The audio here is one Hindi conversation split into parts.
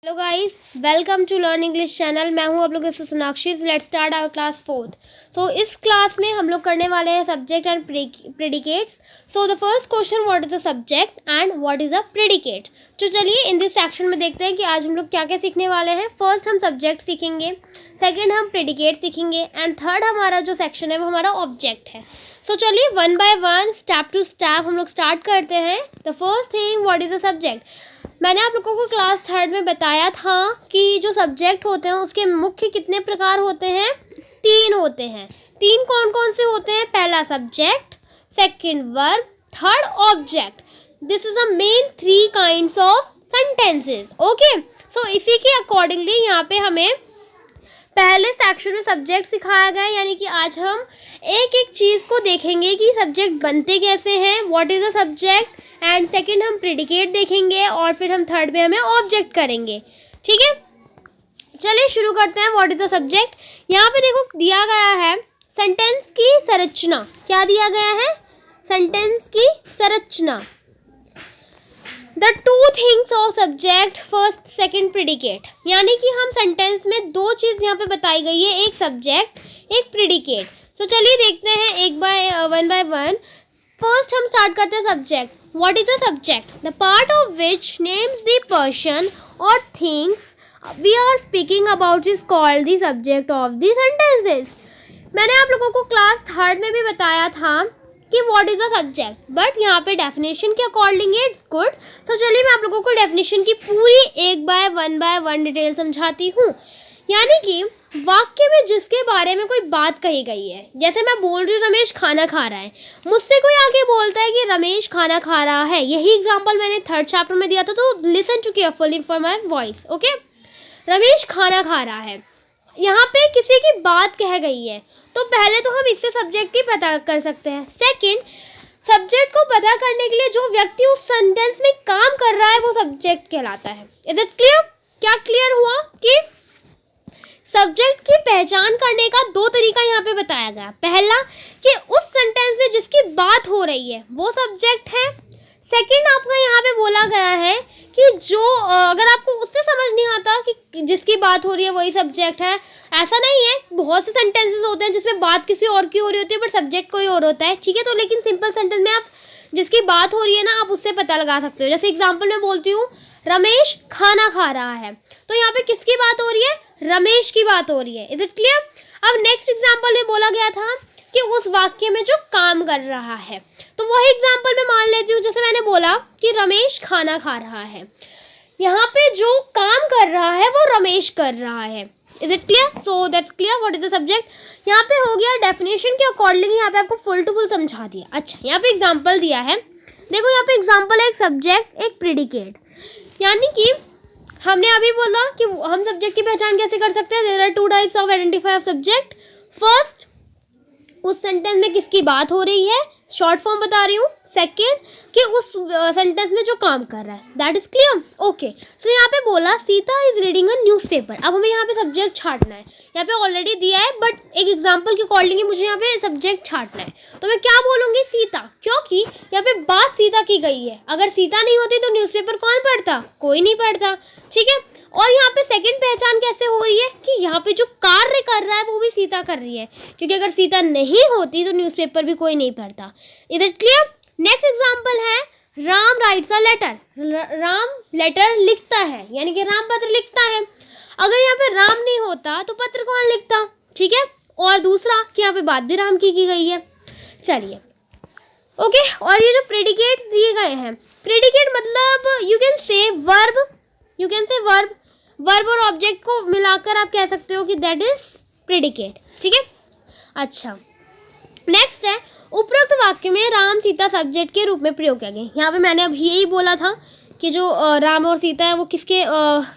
Hello guys, welcome to learn English channel. मैं हूं आप लोगों से Sonakshi. Let's start our class 4th। तो इस क्लास में हम लोग करने वाले हैं subject and predicates. So the first question, what is the subject and what is the predicate. तो चलिए इन दिस सेक्शन में देखते हैं कि आज हम लोग क्या क्या सीखने वाले हैं। फर्स्ट हम सब्जेक्ट सीखेंगे, सेकेंड हम प्रेडिकेट सीखेंगे एंड थर्ड हमारा जो सेक्शन है वो हमारा ऑब्जेक्ट है। सो चलिए one by one, step to step हम लोग स्टार्ट करते हैं। The first thing, what is the subject. मैंने आप लोगों को क्लास 3rd में बताया था कि जो सब्जेक्ट होते हैं उसके मुख्य कितने प्रकार होते हैं, 3 होते हैं। 3 कौन कौन से होते हैं? पहला subject, second verb, third object. This is the main 3 kinds of sentences. Okay, so इसी के अकॉर्डिंगली यहाँ पे हमें पहले सेक्शन में सब्जेक्ट सिखाया गया है, यानी कि आज हम एक एक चीज़ को देखेंगे कि सब्जेक्ट बनते कैसे हैं, what is the subject, and second हम प्रेडिकेट देखेंगे और फिर हम थर्ड में हमें ऑब्जेक्ट करेंगे। ठीक है, चलिए शुरू करते हैं। What is the subject. यहाँ पे देखो दिया गया है सेंटेंस की संरचना। क्या दिया गया है? सेंटेंस की संरचना। The 2 things of subject, first second predicate. यानी कि हम सेंटेंस में 2 चीज़ यहाँ पे बताई गई है, एक सब्जेक्ट एक प्रेडिकेट। सो चलिए देखते हैं वन बाय वन। फर्स्ट हम स्टार्ट करते हैं subject. What is the subject? The part of which names the person और things we are speaking about is called the subject of the sentences. मैंने आप लोगों को क्लास 3rd में भी बताया था कि what is the subject, but यहाँ पे डेफिनेशन के अकॉर्डिंग इट्स गुड। तो चलिए मैं आप लोगों को डेफिनेशन की पूरी एक बाय वन डिटेल समझाती हूँ। यानी कि वाक्य में जिसके बारे में कोई बात कही गई है, जैसे मैं बोल रही हूँ रमेश खाना खा रहा है, मुझसे कोई आके बोलता है कि रमेश खाना खा रहा है। यही एग्जाम्पल मैंने 3rd चैप्टर में दिया था, तो listen to carefully for my voice. Okay, Ramesh खाना खा रहा है, यहाँ पे किसी की बात कह गई है, तो पहले तो हम इससे सब्जेक्ट की पता कर सकते हैं। सेकंड, सब्जेक्ट को पता करने के लिए जो व्यक्ति उस सेंटेंस में काम कर रहा है वो सब्जेक्ट कहलाता है। Is it clear? क्या क्लियर हुआ कि सब्जेक्ट की पहचान करने का 2 तरीका यहाँ पे बताया गया। पहला कि उस सेंटेंस में जिसकी बात हो रही है वो सब्जेक्ट है। सेकंड, आपका यहाँ पे बोला गया है कि जो अगर आपको उससे समझ नहीं आता कि जिसकी बात हो रही है वही सब्जेक्ट है, ऐसा नहीं है। बहुत से सेंटेंसेस होते हैं जिसमें बात किसी और की हो रही होती है बट सब्जेक्ट कोई और होता है। ठीक है, तो लेकिन सिंपल सेंटेंस में आप जिसकी बात हो रही है ना, आप उससे पता लगा सकते हो। जैसे एग्जाम्पल में बोलती हूँ रमेश खाना खा रहा है, तो यहाँ पे किसकी बात हो रही है? रमेश की बात हो रही है। Is it clear? अब नेक्स्ट एग्जाम्पल में बोला गया था कि उस वाक्य में जो काम कर रहा है, तो वही एग्जाम्पल मैं मान लेती हूँ। जैसे मैंने बोला कि रमेश खाना खा रहा है, यहाँ पे जो काम कर रहा है वो रमेश कर रहा है। Is it clear? So that's clear what is the subject. यहाँ पे हो गया डेफिनेशन के अकॉर्डिंग, यहाँ पे आपको फुल टू फुल समझा दिया। अच्छा, यहाँ पे एग्जाम्पल दिया है, देखो यहाँ पे एग्जाम्पल है एक सब्जेक्ट एक प्रेडिकेट। यानी कि हमने अभी बोला कि हम सब्जेक्ट की पहचान कैसे कर सकते हैं। There are 2 types of identify of subject. First, उस सेंटेंस में किसकी बात हो रही है, शॉर्ट फॉर्म बता रही हूँ। सेकंड, कि उस सेंटेंस में जो काम कर रहा है। That is clear? ओके, सो यहाँ पे बोला Sita is reading a newspaper. अब हमें यहाँ पे सब्जेक्ट छांटना है। यहाँ पे ऑलरेडी दिया है बट एक एग्जांपल के अकॉर्डिंग मुझे यहाँ पे सब्जेक्ट छांटना है, तो मैं क्या बोलूँगी? सीता, क्योंकि यहाँ पे बात सीता की गई है। अगर सीता नहीं होती तो न्यूज़पेपर कौन पढ़ता? कोई नहीं पढ़ता। ठीक है, और यहाँ पे सेकंड पहचान कैसे हो रही है कि यहाँ पे जो कार्य कर रहा है वो भी सीता कर रही है, क्योंकि अगर सीता नहीं होती तो न्यूज़पेपर भी कोई नहीं पढ़ता। Is it clear? Next example है Ram writes a letter. Ram letter लिखता है, यानी कि राम पत्र लिखता है। अगर यहाँ पे राम नहीं होता तो पत्र कौन लिखता? ठीक है, और दूसरा कि यहाँ पे बात भी राम की गई है। चलिए ओके, और ये जो प्रेडिकेट्स दिए गए हैं, प्रेडिकेट मतलब यू कैन से वर्ब, वर्ब और ऑब्जेक्ट को मिलाकर आप कह सकते हो कि दैट इज प्रेडिकेट। ठीक है, अच्छा नेक्स्ट है उपरोक्त वाक्य में राम सीता सब्जेक्ट के रूप में प्रयोग किया गया। यहाँ पे मैंने अभी यही बोला था कि जो राम और सीता है वो किसके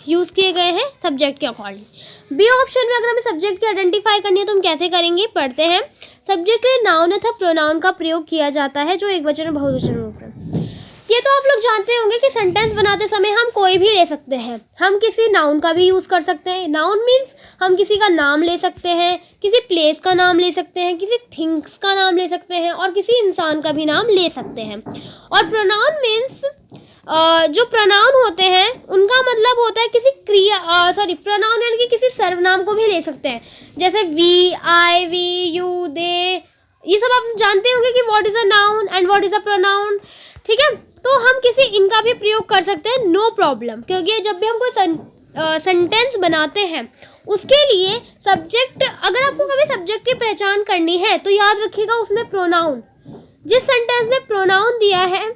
यूज़ किए गए हैं, सब्जेक्ट के अकॉर्डिंग। बी ऑप्शन में अगर हमें सब्जेक्ट की आइडेंटिफाई करनी है तो हम कैसे करेंगे, पढ़ते हैं। सब्जेक्ट में नाउन अथवा प्रोनाउन का प्रयोग किया जाता है जो एक वचन और बहुवचन रूप में। ये तो आप लोग जानते होंगे कि सेंटेंस बनाते समय हम कोई भी ले सकते हैं। हम किसी नाउन का भी यूज़ कर सकते हैं। नाउन मीन्स हम किसी का नाम ले सकते हैं, किसी प्लेस का नाम ले सकते हैं, किसी थिंग्स का नाम ले सकते हैं और किसी इंसान का भी नाम ले सकते हैं। और प्रोनाउन मीन्स जो प्रोनाउन होते हैं उनका मतलब होता है किसी क्रिया, प्रोनाउन यानी कि किसी सर्वनाम को भी ले सकते हैं, जैसे वी, आई, वी, यू, दे, ये सब आप जानते होंगे कि what is a noun and what is a pronoun. ठीक है, तो हम किसी इनका भी प्रयोग कर सकते हैं, नो प्रॉब्लम, क्योंकि जब भी हम कोई सेंटेंस बनाते हैं उसके लिए सब्जेक्ट, अगर आपको कभी सब्जेक्ट की पहचान करनी है तो याद रखिएगा उसमें प्रोनाउन, जिस सेंटेंस में प्रोनाउन दिया है,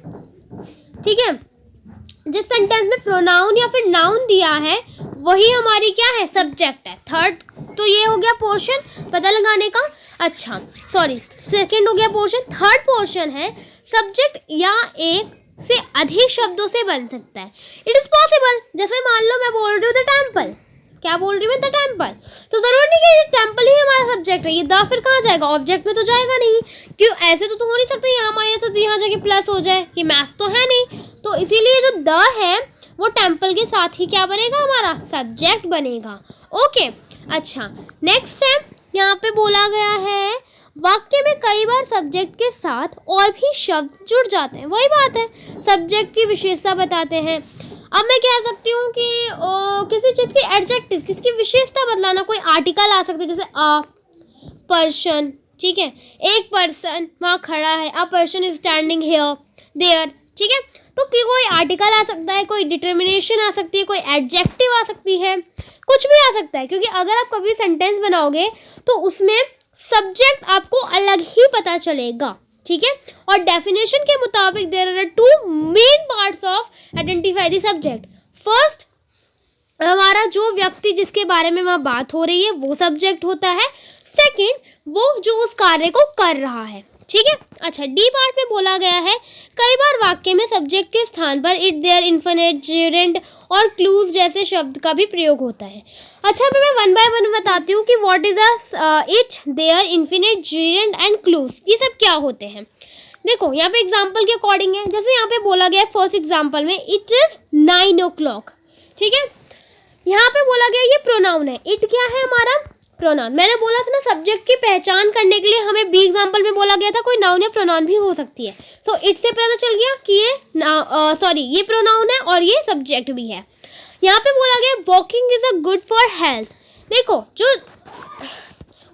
ठीक है, जिस सेंटेंस में प्रोनाउन या फिर नाउन दिया है वही हमारी क्या है, सब्जेक्ट है। थर्ड तो ये हो गया पोर्शन पता लगाने का। अच्छा सेकंड हो गया पोर्शन। थर्ड पोर्शन है सब्जेक्ट या एक से अधिक शब्दों से बन सकता है। इट इज पॉसिबल, जैसे मान लो मैं बोल रही हूँ द टेम्पल, क्या बोल रही हूँ द टेम्पल, तो जरूर नहीं कि टेम्पल ही हमारा सब्जेक्ट है, ये द फिर कहाँ जाएगा, ऑब्जेक्ट में तो जाएगा नहीं, क्यों, ऐसे तो हो नहीं सकता यहाँ माइनस है तो यहाँ जाके प्लस हो जाए, ये मैथ्स तो है नहीं, तो इसीलिए जो द है वो टेम्पल के साथ ही क्या बनेगा, हमारा सब्जेक्ट बनेगा। ओके, अच्छा नेक्स्ट है, यहाँ पे बोला गया है वाक्य में कई बार सब्जेक्ट के साथ और भी शब्द जुड़ जाते हैं, वही बात है, सब्जेक्ट की विशेषता बताते हैं। अब मैं कह सकती हूँ कि किसी चीज़ की एडजेक्टिव, किसकी विशेषता बतलाना, कोई आर्टिकल आ सकता है, जैसे अ पर्सन, ठीक है, एक पर्सन वहाँ खड़ा है, a person is standing here there, ठीक है, तो कोई आर्टिकल आ सकता है, कोई डिटर्मिनेशन आ सकती है, कोई एडजेक्टिव आ सकती है, कुछ भी आ सकता है, क्योंकि अगर आप कभी सेंटेंस बनाओगे तो उसमें सब्जेक्ट आपको अलग ही पता चलेगा, ठीक है। और डेफिनेशन के मुताबिक there are two main parts of identify the subject. First, हमारा जो व्यक्ति जिसके बारे में वहाँ बात हो रही है वो सब्जेक्ट होता है। सेकंड, वो जो उस कार्य को कर रहा है, ठीक है। अच्छा, डी पार्ट में बोला गया है कई बार वाक्य में सब्जेक्ट के स्थान पर इट, देयर, इन्फिनिट, जेरेंट और क्लूज जैसे शब्द का भी प्रयोग होता है। अच्छा, अभी मैं वन बाय वन बताती हूँ कि what is the it, there, infinite, gerund and clause, ये सब क्या होते हैं। देखो यहाँ पे एग्जाम्पल के अकॉर्डिंग है, जैसे यहाँ पे बोला गया है फर्स्ट एग्जाम्पल में इट इज 9 o'clock, ठीक है। यहाँ पे बोला गया ये प्रोनाउन है, इट क्या है हमारा प्रोनाउन। मैंने बोला था ना सब्जेक्ट की पहचान करने के लिए हमें बी एग्जाम्पल में बोला गया था कोई नाउन या प्रोनाउन भी हो सकती है, सो इट से पता चल गया कि ये प्रोनाउन है और ये सब्जेक्ट भी है। यहाँ पे बोला गया walking is a good for health. देखो जो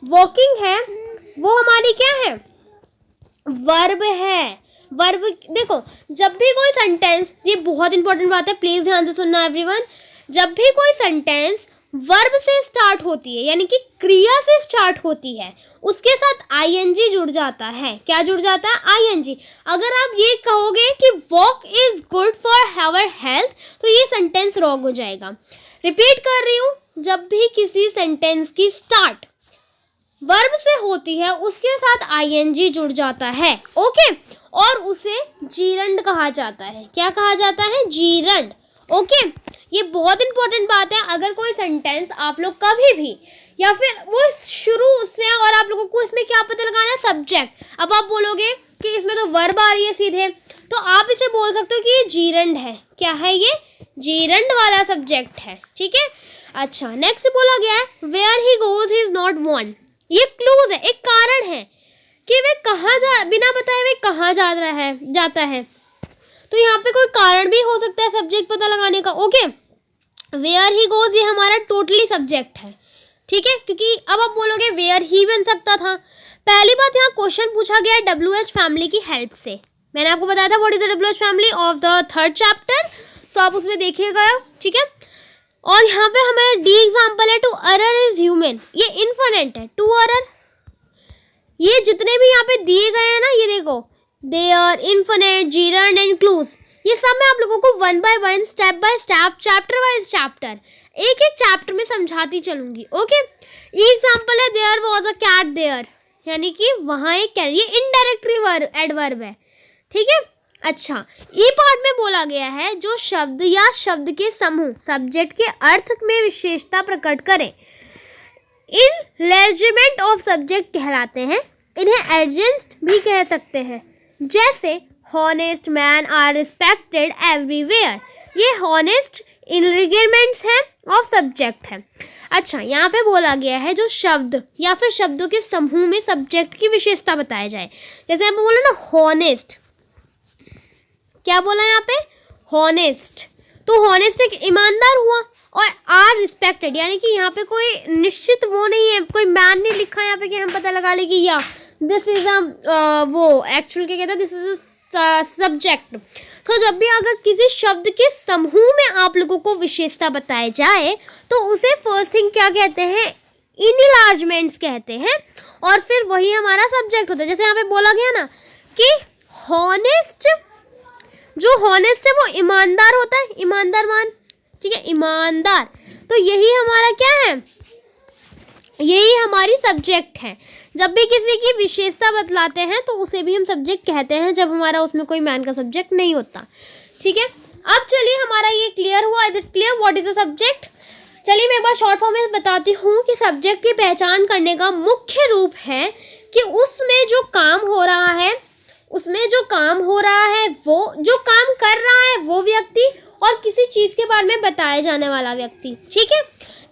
वॉकिंग है वो हमारी क्या है, वर्ब है। वर्ब, देखो जब भी कोई सेंटेंस, ये बहुत इंपॉर्टेंट बात है, प्लीज ध्यान से सुनना एवरीवन, जब भी कोई सेंटेंस वर्ब से स्टार्ट होती है यानी कि क्रिया से स्टार्ट होती है उसके साथ आईएनजी जुड़ जाता है। क्या जुड़ जाता है, आईएनजी। अगर आप ये कहोगे कि walk is good for our health तो ये सेंटेंस रॉन्ग हो जाएगा। रिपीट कर रही हूँ, जब भी किसी सेंटेंस की स्टार्ट वर्ब से होती है उसके साथ आईएनजी जुड़ जाता है, ओके, और उसे जीरंड कहा जाता है। क्या कहा जाता है, जीरंड, ओके। ये बहुत इंपॉर्टेंट बात है। अगर कोई सेंटेंस आप लोग कभी भी या फिर वो शुरू से और आप लोगों को इसमें क्या पता लगाना है, सब्जेक्ट। अब आप बोलोगे कि इसमें तो वर्ब आ रही है सीधे, तो आप इसे बोल सकते हो कि ये जीरंड है। क्या है ये, जीरंड वाला सब्जेक्ट है, ठीक है। अच्छा, नेक्स्ट बोला गया है where he goes he is not one. ये क्लूज है, एक कारण है कि वे कहाँ बिना बताए वे कहाँ जाता है, तो यहाँ पे कोई कारण भी हो सकता है सब्जेक्ट पता लगाने का, ओके। वेयर ही गोज ये हमारा टोटली सब्जेक्ट है, ठीक है, क्योंकि अब आप बोलोगे वेयर ही बन सकता था। पहली बात, यहाँ क्वेश्चन पूछा गया है WH फैमिली की हेल्प से। मैंने आपको बताया था what is the WH family of the 3rd chapter, so आप उसमें देखिएगा, ठीक है। और यहाँ पे हमें डी एग्जाम्पल है टू अरर इज ह्यूमन, ये इन्फिनिट है, टू अरर। ये जितने भी यहाँ पे दिए गए हैं ना, ये देखो there, infinite, gerund and clause, ये सब मैं आप लोगों को one by one, step by step, chapter wise chapter, एक एक चैप्टर में समझाती चलूंगी, ओके। एग्जाम्पल है there was a cat there, यानी कि वहाँ एक कैट, ये इनडायरेक्ट एडवर्ब है, ठीक है। अच्छा, ई पार्ट में बोला गया है जो शब्द या शब्द के समूह सब्जेक्ट के अर्थ में विशेषता प्रकट करें, इनलेजिमेंट ऑफ सब्जेक्ट कहलाते हैं। इन्हें एडजेक्टिव भी कह सकते हैं, जैसे honest man are respected everywhere, ये हॉनेस्ट इनलिगमेंट्स हैं ऑफ सब्जेक्ट है। अच्छा, यहाँ पे बोला गया है जो शब्द या फिर शब्दों के समूह में सब्जेक्ट की विशेषता बताई जाए, जैसे यहाँ पे बोला ना हॉनेस्ट, क्या बोला यहाँ पे, हॉनेस्ट, तो हॉनेस्ट एक ईमानदार हुआ, और आर रिस्पेक्टेड यानी कि यहाँ पे कोई निश्चित वो नहीं है, कोई मैन नहीं लिखा है यहाँ पे कि हम पता लगा ले कि या दिस इज वो एक्चुअल क्या कहता है, दिस इज सब्जेक्ट। तो जब भी अगर किसी शब्द के समूह में आप लोगों को विशेषता बताई जाए तो उसे फर्स्ट थिंग क्या कहते हैं, इनलार्जमेंट्स कहते हैं, और फिर वही हमारा सब्जेक्ट होता है। जैसे यहाँ पे बोला गया ना कि हॉनेस्ट, जो हॉनेस्ट है वो ईमानदार होता है, ईमानदार मान, ठीक है, ईमानदार, तो यही हमारा क्या है, यही हमारी सब्जेक्ट है। जब भी किसी की विशेषता बतलाते हैं तो उसे भी हम सब्जेक्ट कहते हैं, जब हमारा उसमें कोई मैन का सब्जेक्ट नहीं होता, ठीक है। अब चलिए हमारा ये क्लियर हुआ, is it clear what is the subject. चलिए मैं एक बार शॉर्ट फॉर्म में बताती हूँ कि सब्जेक्ट की पहचान करने का मुख्य रूप है कि उसमें जो काम हो रहा है, उसमें जो काम हो रहा है, वो जो काम कर रहा है वो व्यक्ति, और किसी चीज़ के बारे में बताया जाने वाला व्यक्ति, ठीक है।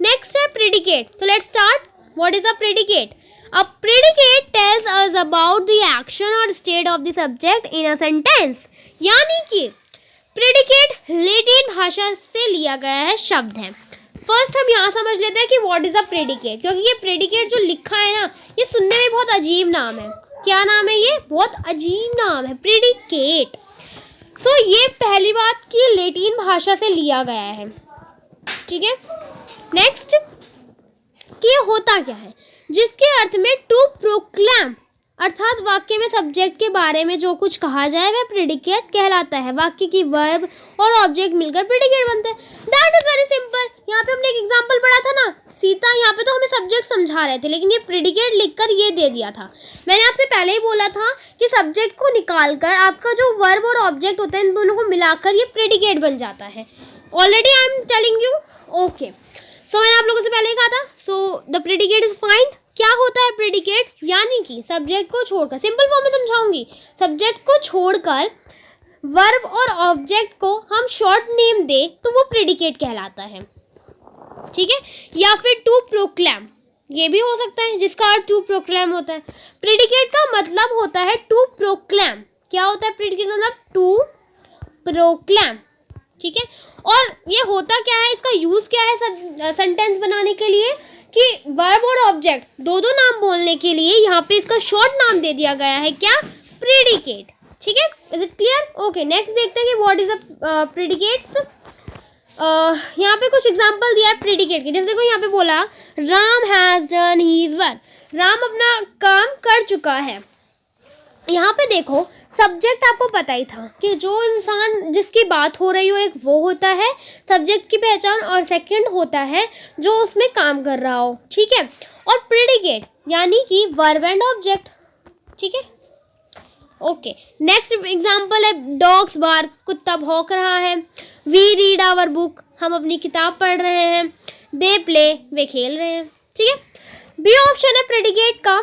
नेक्स्ट है predicate. So let's start, what is a predicate. A predicate tells us about the action or state of the subject in a sentence। यानी कि predicate लैटिन भाषा से लिया गया है शब्द है। फर्स्ट हम यहाँ समझ लेते हैं कि व्हाट इज अ प्रेडिकेट, क्योंकि ये प्रेडिकेट जो लिखा है ना, ये सुनने में बहुत अजीब नाम है। क्या नाम है ये, बहुत अजीब नाम है, प्रेडिकेट। सो ये पहली बात कि लैटिन भाषा से लिया गया है, ठीक है। नेक्स्ट कि ये होता क्या है, जिसके अर्थ में टू प्रोक्लेम, अर्थात वाक्य में सब्जेक्ट के बारे में जो कुछ कहा जाए वह प्रेडिकेट कहलाता है। वाक्य की वर्ब और ऑब्जेक्ट मिलकर प्रेडिकेट बनते हैं। That is very simple. यहाँ पे हमने एक एग्जांपल पढ़ा था ना, सीता, यहाँ पे तो हमें सब्जेक्ट समझा रहे थे, लेकिन ये प्रेडिकेट लिखकर ये दे दिया था। मैंने आपसे पहले ही बोला था कि सब्जेक्ट को निकालकर आपका जो वर्ब और ऑब्जेक्ट होता है, इन दोनों को मिलाकर ये प्रेडिकेट बन जाता है। Already I am telling you, okay. So मैंने आप लोगों से पहले ही कहा था, so the predicate is fine. क्या होता है प्रेडिकेट, यानी कि सब्जेक्ट को छोड़कर, सिंपल फॉर्म में समझाऊंगी, सब्जेक्ट को छोड़कर वर्ब और ऑब्जेक्ट को हम शॉर्ट नेम दे तो वो प्रेडिकेट कहलाता है, ठीक है। या फिर टू प्रोक्लेम, ये भी हो सकता है जिसका अर्थ टू प्रोक्लेम होता है। प्रेडिकेट का मतलब होता है टू प्रोक्लेम। क्या होता है प्रेडिकेट मतलब, टू प्रोक्लेम, ठीक है। और ये होता क्या है, इसका यूज क्या है सेंटेंस बनाने के लिए, कि वर्ब और ऑब्जेक्ट दो दो नाम बोलने के लिए यहाँ पे इसका शॉर्ट नाम दे दिया गया है, क्या, प्रेडिकेट, ठीक है। Is it clear, okay. Next देखते हैं कि व्हाट इज द प्रेडिकेट्स। यहाँ पे कुछ एग्जांपल दिया है प्रेडिकेट के, जैसे देखो यहाँ पे बोला Ram has done his work, Ram अपना काम कर चुका है। यहाँ पे देखो सब्जेक्ट आपको पता ही था कि जो इंसान जिसकी बात हो रही हो, एक वो होता है सब्जेक्ट की पहचान, और सेकंड होता है जो उसमें काम कर रहा हो, ठीक है। और प्रेडिकेट यानी कि वर्ब एंड ऑब्जेक्ट, ठीक है, ओके। नेक्स्ट एग्जांपल है डॉग्स बार्क, कुत्ता भौंक रहा है। वी रीड आवर बुक, हम अपनी किताब पढ़ रहे हैं। दे प्ले, वे खेल रहे हैं, ठीक है। बी ऑप्शन है प्रेडिकेट का।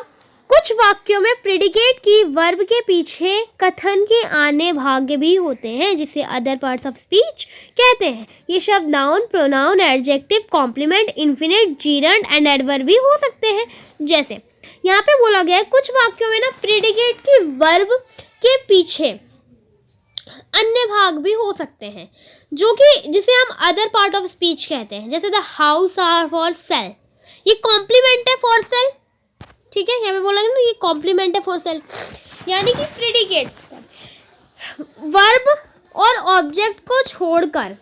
कुछ वाक्यों में प्रेडिकेट की वर्ब के पीछे कथन के आने भाग्य भी होते हैं, जिसे अदर पार्ट्स ऑफ स्पीच कहते हैं। ये शब्द noun, pronoun, adjective, complement, infinite, gerund and adverb भी हो सकते हैं। जैसे यहाँ पे बोला गया है कुछ वाक्यों में ना प्रेडिकेट की वर्ब के पीछे अन्य भाग भी हो सकते हैं, जो कि जिसे हम अदर पार्ट ऑफ स्पीच कहते हैं। जैसे the house are for sale, ये कॉम्प्लीमेंट है फॉर सेल, ठीक है। यहाँ पे बोला गया ना ये कॉम्प्लीमेंट है फॉर सेल, यानी कि प्रेडिकेट वर्ब और ऑब्जेक्ट को छोड़कर,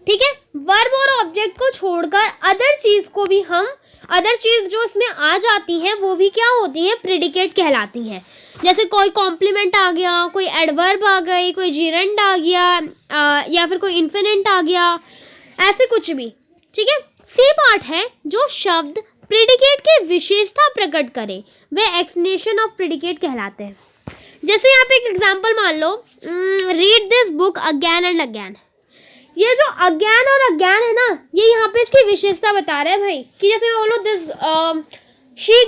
ठीक है, वर्ब और ऑब्जेक्ट को छोड़कर अदर चीज को भी हम, अदर चीज जो इसमें आ जाती हैं वो भी क्या होती हैं, प्रेडिकेट कहलाती हैं। जैसे कोई कॉम्प्लीमेंट आ गया, कोई एडवर्ब आ गई, कोई जीरंड आ गया, या फिर कोई इन्फिनिट आ गया, ऐसे कुछ भी, ठीक है। सी पार्ट है जो शब्द प्रेडिकेट की विशेषता प्रकट करे, वे एक्सप्लेनेशन ऑफ प्रेडिकेट कहलाते हैं। जैसे यहाँ पे एक एग्जांपल मान लो, read this book again and again. ये जो अगेन और अगेन है ना, ये यहाँ पे इसकी विशेषता बता रहे हैं भाई, कि जैसे बोलो this she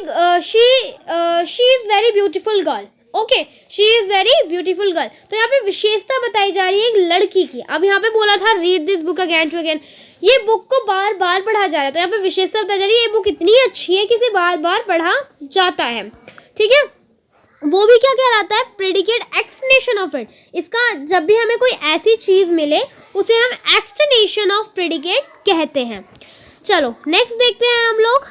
is very beautiful girl, okay, she is very beautiful girl. तो यहाँ पे विशेषता बताई जा रही है एक लड़की की। अब यहाँ पे बोला था read this book again to again, ये बुक को बार बार पढ़ा जा रहा है, तो यहाँ पे विशेषता बताई जा रही है ये बुक इतनी अच्छी है कि इसे बार बार पढ़ा जाता है, ठीक है। वो भी क्या कहलाता है, प्रेडिकेट एक्सटेंशन ऑफ इट। इसका जब भी हमें कोई ऐसी चीज़ मिले उसे हम एक्सटेंशन ऑफ प्रेडिकेट कहते हैं। चलो नेक्स्ट देखते हैं हम लोग,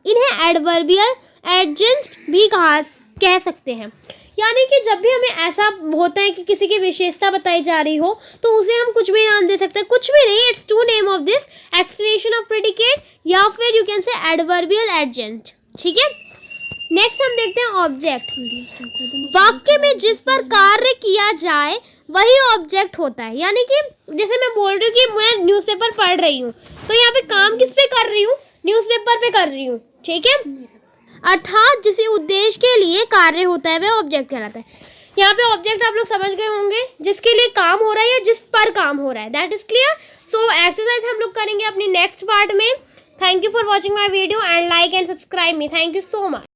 इन्हें एडवर्बियल एडजेंट भी कह सकते हैं। यानी कि जब भी हमें ऐसा होता है कि किसी की विशेषता बताई जा रही हो तो उसे हम कुछ भी नाम दे सकते हैं, कुछ भी नहीं, it's to name of this extension of predicate या फिर you can say adverbial adjunct. ठीक है, नेक्स्ट हम देखते हैं ऑब्जेक्ट। वाक्य में जिस पर कार्य किया जाए वही ऑब्जेक्ट होता है। यानी कि जैसे मैं बोल रही हूँ कि मैं न्यूज़पेपर पढ़ रही हूँ, तो यहाँ पे काम किस पे कर रही हूँ, न्यूज़पेपर पे कर रही हूँ। ठीक है, अर्थात जिस उद्देश्य के लिए कार्य होता है वह ऑब्जेक्ट कहलाता है। यहाँ पे ऑब्जेक्ट आप लोग समझ गए होंगे, जिसके लिए काम हो रहा है या जिस पर काम हो रहा है, that is clear. So exercise हम लोग करेंगे अपनी नेक्स्ट पार्ट में। Thank you for watching my video and like and subscribe me. Thank you so much.